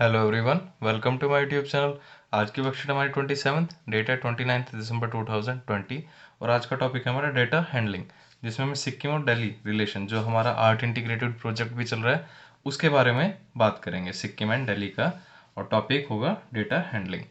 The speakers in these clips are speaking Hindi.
Hello everyone, welcome to my YouTube channel. आज की वर्कशीट हमारी 27th, डेट है 29 दिसंबर 2020 और आज का टॉपिक है हमारा डेटा हैंडलिंग, जिसमें हम सिक्किम और दिल्ली रिलेशन, जो हमारा आर्ट इंटीग्रेटेड प्रोजेक्ट भी चल रहा है, उसके बारे में बात करेंगे, सिक्किम एंड दिल्ली का। और टॉपिक होगा डेटा हैंडलिंग।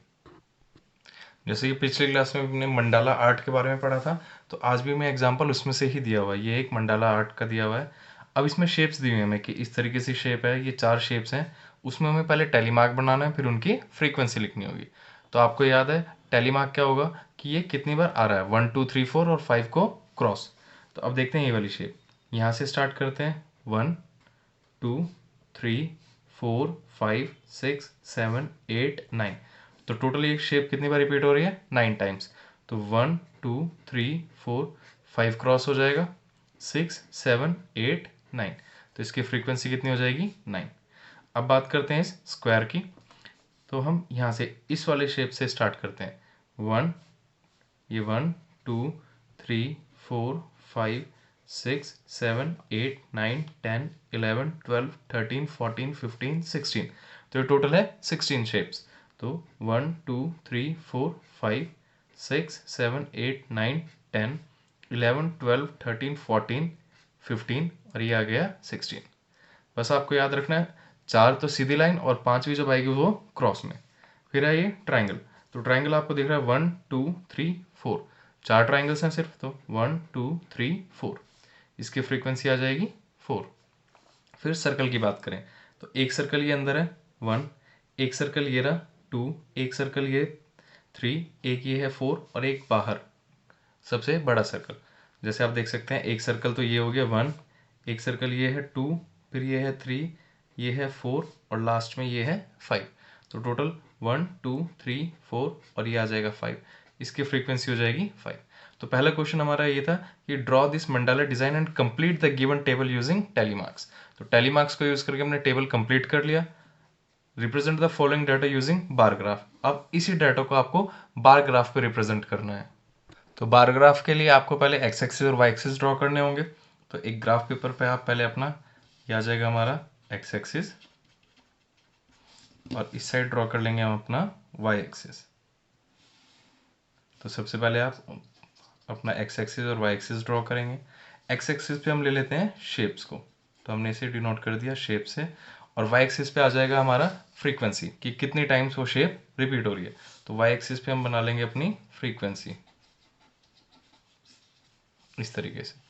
जैसे कि पिछली क्लास में हमने मंडाला आर्ट के बारे में पढ़ा था, तो आज भी मैं एग्जांपल उसमें से ही दिया हुआ है। ये एक मंडाला आर्ट का दिया हुआ है। अब इसमें शेप्स दी हुई हैं हमें कि इस तरीके से शेप है, ये 4 शेप्स हैं। उसमें हमें पहले टेलीमार्क बनाना है, फिर उनकी फ्रीक्वेंसी लिखनी होगी। तो आपको याद है टेलीमार्क क्या होगा कि ये कितनी बार आ रहा है, 1 2 3 4 और 5 को क्रॉस। तो अब देखते हैं ये वाली शेप। यहाँ से स्टार्ट करते हैं, 1 2 3 4 5 6 7 8 9। तो टोटल ये शेप कितनी बार रिपीट हो रही है, 9 टाइम्स। तो 1 2 3 4 5 क्रॉस हो जाएगा, 6 7 8 9। तो इसकी फ्रीक्वेंसी कितनी हो जाएगी, 9। अब बात करते हैं इस स्क्वायर की। तो हम यहाँ से इस वाले शेप से स्टार्ट करते हैं, 1, ये 1 2 3 4 5 6 7 8 9 10 11 12 13 14 15 16। तो ये टोटल है 16 शेप्स। तो 1 2 3 4 5 6 7 8 9 10 11 12 13 14 15 और ये आ गया 16। बस आपको याद रखना है, 4 तो सीधी लाइन और 5वीं जब आएगी वो क्रॉस में। फिर है ये ट्राइंगल। तो ट्राइंगल आपको दिख रहा है 1 2 3 4, 4 ट्राइंगल्स हैं सिर्फ। तो 1 2 3 4, इसकी फ्रीक्वेंसी आ जाएगी 4। फिर सर्कल की बात करें तो एक सर्कल ये अंदर है 1, एक सर्कल ये रहा 2, एक सर्कल ये 3, एक ये है 4 और एक बाहर सबसे बड़ा सर्कल। जैसे आप देख सकते हैं, एक सर्कल तो ये हो गया 1, एक सर्कल ये है 2, फिर ये है 3, ये है 4 और लास्ट में ये है 5। तो टोटल 1 2 3 4 और ये आ जाएगा 5। इसकी फ्रीक्वेंसी हो जाएगी 5। तो पहला क्वेश्चन हमारा ये था कि draw this mandala design and complete the given table using telemarks. तो टेलीमार्क्स को यूज करके हमने टेबल कंप्लीट कर लिया। Represent the following data using bar graph. अब इसी डाटा को आपको बार ग्राफ पे रिप्रेजेंट करना है। तो बार ग्राफ के लिए आपको पहले एक्स एक्सिस और वाई एक्सिस ड्रॉ करने होंगे। तो एक ग्राफ पेपर पे आप पहले अपना, ये आ जाएगा हमारा एक्स एक्सिस, और इस साइड ड्रॉ कर लेंगे हम अपना वाई एक्सिस। तो सबसे पहले आप अपना एक्स एक्सिस और वाई एक्सिस ड्रॉ करेंगे। एक्स एक्सिस पे हम ले लेते हैं शेप्स को, तो हमने इसे डिनोट कर दिया शेप से। और वाई एक्सिस पे आ जाएगा हमारा फ्रीक्वेंसी कि कितनी टाइम्स वो शेप रिपीट हो रही है। तो वाई एक्सिस पे हम बना लेंगे अपनी फ्रीक्वेंसी इस तरीके से।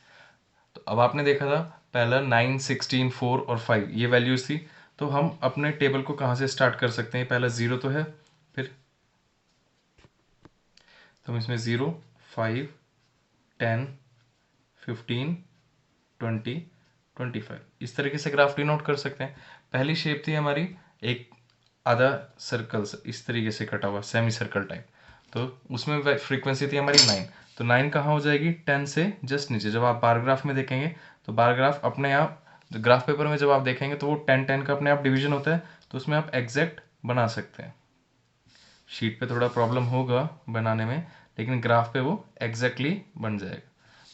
तो अब आपने देखा था पहला 9 16 4 और 5 ये वैल्यूज थी। तो हम अपने टेबल को कहाँ से स्टार्ट कर सकते हैं, पहला 0 तो है, फिर तो हम इसमें 0 5 10 15 20 25 इस तरीके से ग्राफ डिनोट कर सकते हैं। पहली शेप थी हमारी एक आधा सर्कल इस तरीके से कटा हुआ सेमी सर्कल टाइप। तो उसमें फ्रीक्वेंसी थी हमारी 9। तो 9 कहाँ हो जाएगी, 10 से जस्ट नीचे। जब आप बार ग्राफ में देखेंगे तो बार ग्राफ अपने आप ग्राफ पेपर में जब आप देखेंगे तो वो 10 10 का अपने आप डिवीजन होता है। तो उसमें आप एग्जैक्ट बना सकते हैं। शीट पे थोड़ा प्रॉब्लम होगा बनाने में, लेकिन ग्राफ पे वो एग्जैक्टली बन जाएगा।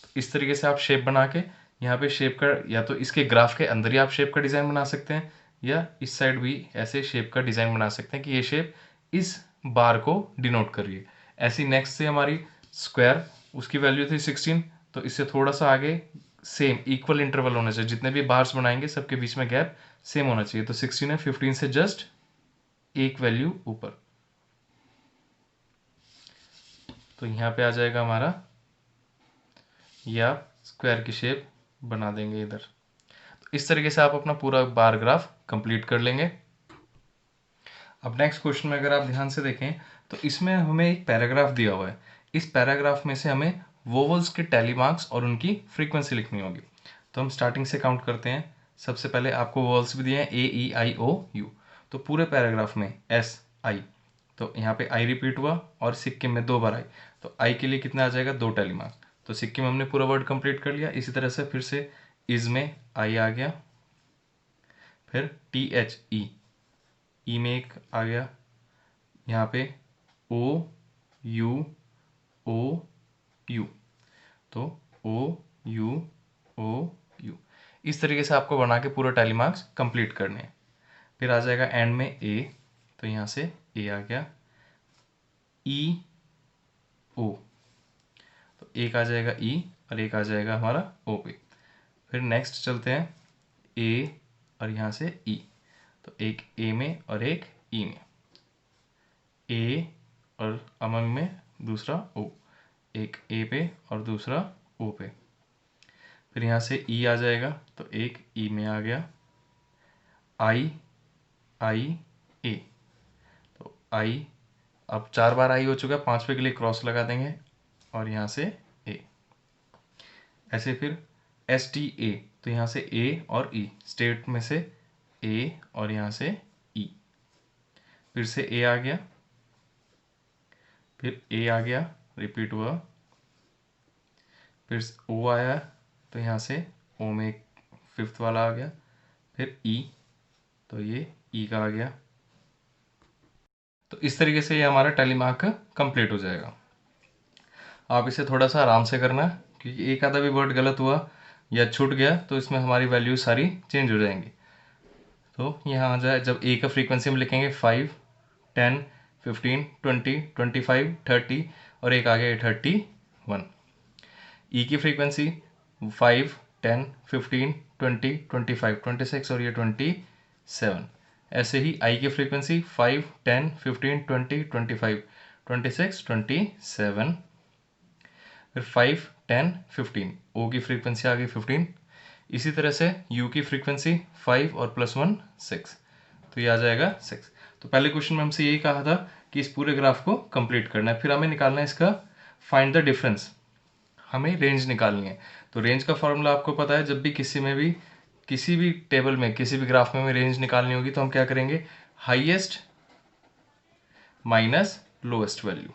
तो इस तरीके से आप शेप बना के यहाँ पे शेप का, या तो इसके ग्राफ के अंदर ही आप शेप का डिज़ाइन बना सकते हैं, या इस साइड भी ऐसे शेप का डिज़ाइन बना सकते हैं कि ये शेप इस बार को डिनोट कर रही है। ऐसी नेक्स्ट से हमारी स्क्वायर, उसकी वैल्यू थी 16। तो इससे थोड़ा सा आगे सेम इक्वल इंटरवल होना चाहिए, जितने भी बार्स बनाएंगे सबके बीच में गैप सेम होना चाहिए। तो 16 है, 15 से जस्ट एक वैल्यू ऊपर। तो यहाँ पे आ जाएगा हमारा, ये आप स्क्वायर की शेप बना देंगे इधर। तो इस तरीके से आप अपना पूरा बार ग्राफ कंप्लीट कर लेंगे। अब नेक्स्ट क्वेश्चन में अगर आप ध्यान से देखें तो इसमें हमें एक पैराग्राफ दिया हुआ है। इस पैराग्राफ में से हमें वोवल्स के टैली मार्क्स और उनकी फ्रीक्वेंसी लिखनी होगी। तो हम स्टार्टिंग से काउंट करते हैं। सबसे पहले आपको वोवल्स भी दिए हैं ए ई आई ओ यू। तो पूरे पैराग्राफ में एस आई, तो यहाँ पे आई रिपीट हुआ और सिक्किम में 2 बार आई। तो आई के लिए कितना आ जाएगा, 2 टैली मार्क्स। तो सिक्किम हमने पूरा वर्ड कंप्लीट कर लिया। इसी तरह से फिर से इज में आई आ गया, फिर टी एच ई में एक आ गया, यहाँ पे ओ यू ओ यू। तो ओ यू ओ यू, इस तरीके से आपको बना के पूरा टैली मार्क्स कंप्लीट करने हैं। फिर आ जाएगा एंड में ए, तो यहाँ से ए आ गया, ई ओ, तो एक आ जाएगा ई और एक आ जाएगा हमारा ओ पे। फिर नेक्स्ट चलते हैं ए और यहाँ से ई, तो एक ए में और एक ई में, ए और अमंग में दूसरा ओ, एक ए पे और दूसरा ओ पे। फिर यहाँ से ई आ जाएगा, तो एक ई में आ गया, आई आई ए, तो आई, अब 4 बार आई हो चुका, 5वें के लिए क्रॉस लगा देंगे और यहाँ से ए। ऐसे फिर एस टी ए, तो यहाँ से ए और ई, स्टेट में से ए और यहाँ से ई, फिर से ए आ गया, फिर ए आ गया, रिपीट हुआ, फिर ओ आया, तो यहाँ से ओ में एक 5th वाला आ गया, फिर ई, तो ये ई का आ गया। तो इस तरीके से ये हमारा टैली मार्क कंप्लीट हो जाएगा। आप इसे थोड़ा सा आराम से करना, क्योंकि एक आधा भी वर्ड गलत हुआ या छूट गया तो इसमें हमारी वैल्यू सारी चेंज हो जाएंगी। तो यहाँ आ जाए, जब ए का फ्रीक्वेंसी हम लिखेंगे 5, 10, 15, 20, 25, 30 और एक आ गया 31। ई की फ्रीक्वेंसी 5, 10, 15, 20, 25, 26 और ये 27। ऐसे ही आई की फ्रीक्वेंसी 5, 10, 15, 20, 25, 26, 27। फिर 5, 10, 15, ओ की फ्रीक्वेंसी आ गई 15। इसी तरह से यू की फ्रीक्वेंसी 5 और +1 6, तो ये आ जाएगा 6। तो पहले क्वेश्चन में हमसे यही कहा था कि इस पूरे ग्राफ को कंप्लीट करना है। फिर हमें निकालना है इसका फाइंड द डिफरेंस, हमें रेंज निकालनी है। तो रेंज का फॉर्मूला आपको पता है, जब भी किसी भी टेबल में, किसी भी ग्राफ में हमें रेंज निकालनी होगी तो हम क्या करेंगे, हाईएस्ट माइनस लोएस्ट वैल्यू,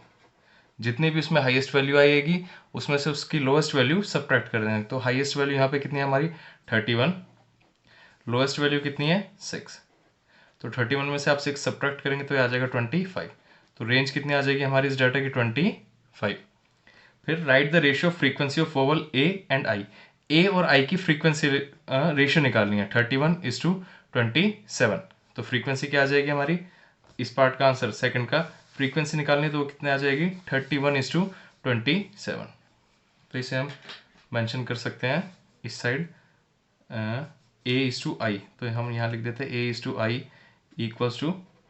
जितनी भी उसमें हाईएस्ट वैल्यू आएगी उसमें से उसकी लोएस्ट वैल्यू सब्ट्रैक्ट कर देंगे। तो हाईएस्ट वैल्यू यहाँ पे कितनी है हमारी 31, लोएस्ट वैल्यू कितनी है 6, तो 31 में से आप 6 सब्ट्रैक्ट करेंगे तो ये आ जाएगा 25। तो रेंज कितनी आ जाएगी हमारी इस डाटा की 25। फिर write the ratio frequency of vowel A and I, A और आई की फ्रीक्वेंसी रेशियो निकालनी है 31:27। तो फ्रीक्वेंसी क्या आ जाएगी हमारी, इस पार्ट का आंसर सेकंड का फ्रीक्वेंसी निकालनी है तो वो कितने आ जाएगी 31:27। तो इसे हम मेंशन कर सकते हैं इस साइड A:I, तो हम यहाँ लिख देते हैं A:I =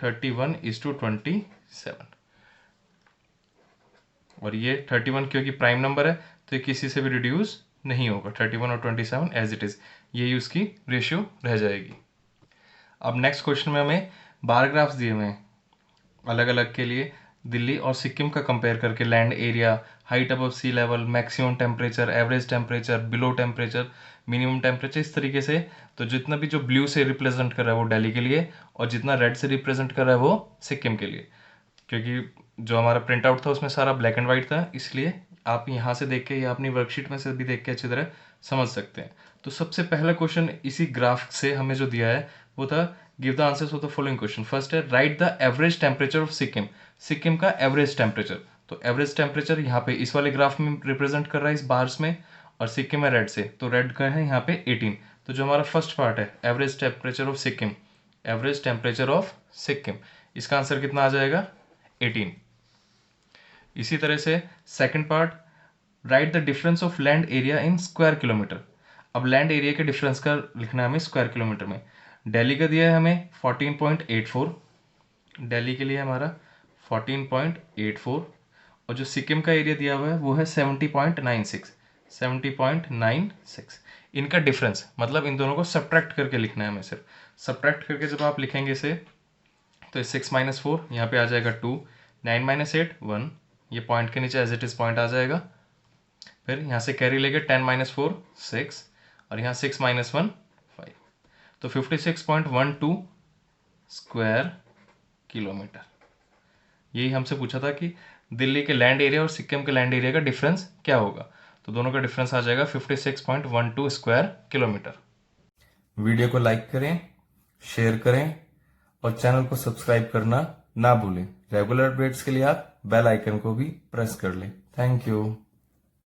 31:27। और ये 31 क्योंकि प्राइम नंबर है तो ये किसी से भी रिड्यूस नहीं होगा, 31 और 27 एज इट इज़, यही उसकी रेशियो रह जाएगी। अब नेक्स्ट क्वेश्चन में हमें बार ग्राफ्स दिए हुए हैं अलग अलग के लिए, दिल्ली और सिक्किम का कंपेयर करके, land area, height above sea level, maximum temperature, average temperature, below temperature, minimum temperature, इस तरीके से। तो जितना भी जो ब्लू से रिप्रेजेंट कर रहा है वो दिल्ली के लिए, और जितना रेड से रिप्रेजेंट कर रहा है वो सिक्किम के लिए। क्योंकि जो हमारा प्रिंट आउट था उसमें सारा ब्लैक एंड वाइट था, इसलिए आप यहाँ से देख के या अपनी वर्कशीट में से भी देख के अच्छी तरह समझ सकते हैं। तो सबसे पहला क्वेश्चन इसी ग्राफ से हमें जो दिया है वो था, give the answers of the following question. First है write the average temperature of Sikkim, Sikkim का एवरेज टेम्परेचर। तो एवरेज टेम्परेचर यहाँ पे इस वाले ग्राफ में रिप्रेजेंट कर रहा है इस बार्स में, और सिक्किम है रेड से, तो रेड का है यहाँ पे 18। तो जो हमारा फर्स्ट पार्ट है average temperature of Sikkim, average temperature of Sikkim, इसका आंसर कितना आ जाएगा 18। इसी तरह से second part, right the difference of land area in square kilometre. अब लैंड एरिया के डिफरेंस का लिखना है हमें स्क्वायर किलोमीटर में। दिल्ली का दिया है हमें 14.84, दिल्ली के लिए हमारा 14.84, और जो सिक्किम का एरिया दिया हुआ है वो है 70.96। इनका डिफरेंस मतलब इन दोनों को सब्ट्रैक्ट करके लिखना है हमें सिर्फ। सब्ट्रैक्ट करके जब आप लिखेंगे इसे तो 6 - 4 यहाँ पे आ जाएगा 2, 9 - 8 1, ये पॉइंट के नीचे एज इट इज पॉइंट आ जाएगा। फिर यहाँ से कैरी लेके 10 - 4 6, और यहाँ 6 - 1 5, तो 56.12 स्क्वायर किलोमीटर। यही हमसे पूछा था कि दिल्ली के लैंड एरिया और सिक्किम के लैंड एरिया का डिफरेंस क्या होगा, तो दोनों का डिफरेंस आ जाएगा 56.12 स्क्वायर किलोमीटर। वीडियो को लाइक करें, शेयर करें और चैनल को सब्सक्राइब करना ना भूलें। रेगुलर अपडेट्स के लिए आप बेल आइकन को भी प्रेस कर लें। Thank you.